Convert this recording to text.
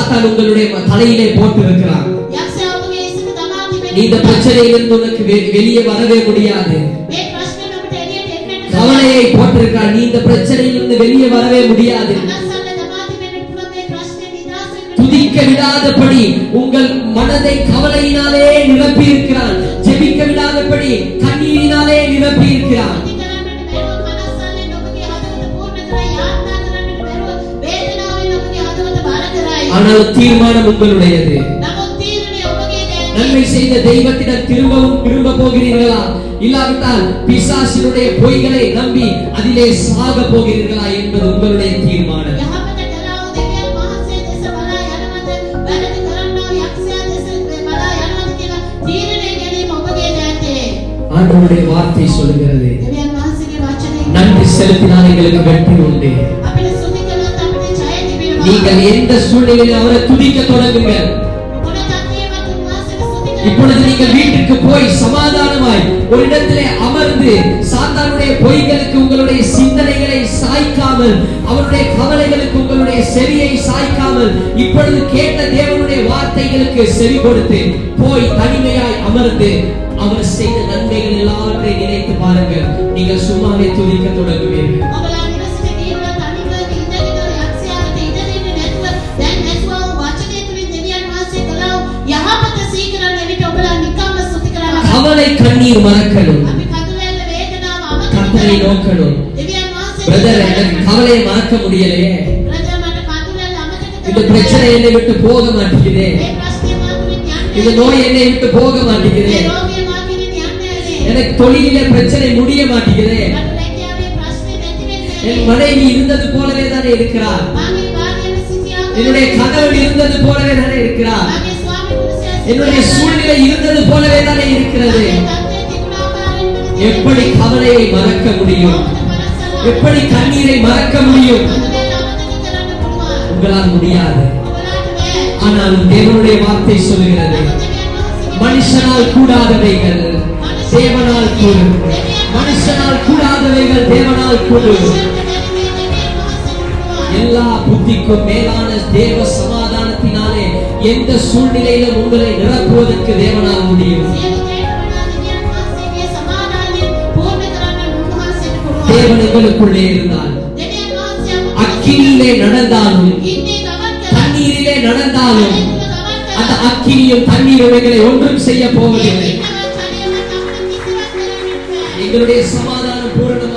சாத்தான் உங்களுடைய தலையிலே போட்டு இருக்கிறான். நீ இந்த பிரச்சனையிலிருந்து உனக்கு வெளியே வரவே முடியாது. கவலையை போட்டிருக்கிறான். நீ இந்த பிரச்சனையிலிருந்து வெளியே வரவே முடியாது. துதிக்க விடாதபடி உங்கள் மனதை கவலையினாலே நிரப்பி இருக்கிறான். ஜெபிக்க விடாதபடி கண்ணீரினாலே நிரப்பி இருக்கிறான். ஆனால் தீர்மானம் உங்களுடையது. நன்மை செய்த தெய்வத்திடம் திரும்ப போகிறீர்களா, இல்லாவிட்டால் பிசாசினுடைய பொய்களை நம்பி அதிலே சாக போகிறீர்களா என்பது உங்களுடைய தீர்மானம். ஆண்டவருடைய வார்த்தை சொல்லுகிறது, நன்றி செலுத்தினால் எங்களுக்கு வெற்றி உண்டு. நீங்கள் எந்த சூழ்நிலையில் அவரை துதிக்க தொடங்குங்கள். இப்பொழுது நீங்கள் வீட்டுக்கு போய் சமாதானமாய் ஒரு இடத்திலே அமர்ந்து சாத்தானுடைய பொய்களுக்கு உங்களுடைய சிந்தனைகளை சாய்க்காமல், அவருடைய கவலைகளுக்கு உங்களுடைய செவியை சாய்க்காமல், இப்பொழுது கேட்ட தேவனுடைய வார்த்தைகளுக்கு செவி கொடுத்து போய் தனிமையாய் அமர்ந்து அவர் செய்த நன்மைகள் எல்லாவற்றையும் நினைத்து பாருங்கள். நீங்கள் சும்மாவே துதிக்க தொடங்குவீர்கள். கவலை கண்ணீர் மறக்கணும். கர்த்தரை நோக்கணும். பிரதர், எனக்கு கவலையை மறக்க முடியலையே, இந்த பிரச்சனை என்னை விட்டு போக மாட்டேங்குதே, இந்த நோய் என்னை விட்டு போக மாட்டேங்குதே, எனக்கு தொழிலிலே பிரச்சனை முடிய மாட்டேங்குதே. என் மனைவி இருந்தது போலவே தானே இருக்கிறார், என்னுடைய கணவன் இருந்தது போலவே தானே இருக்கிறார், என்னுடைய சூழ்நிலை இருந்தது போலவே தானே இருக்கிறது. எப்படி கவலையை மறக்க முடியும்? எப்படி கண்ணீரை மறக்க முடியும்? உங்களால் முடியாது. ஆனால் தேவனுடைய வார்த்தை சொல்லுகிறது, மனுஷனால் கூடாதவைகள் தேவனால் கூடும். மனுஷனால் கூடாதவைகள் தேவனால் கூடும். எல்லா புத்திக்கும் மேலான தேவ சமாதானத்தினாலே எந்த சூழ்நிலையிலும் உங்களை நிரப்புவதற்கு தேவனால் முடியும். தேவன் எங்களுக்குள்ளே இருந்தால், அக்கினியிலே நடந்தாலும் தண்ணீரிலே நடந்தாலும் அந்த அக்கினியும் தண்ணீரும் எங்களை ஒன்றும் செய்ய போவதில்லை. எங்களுடைய சமாதானம் பூரணம்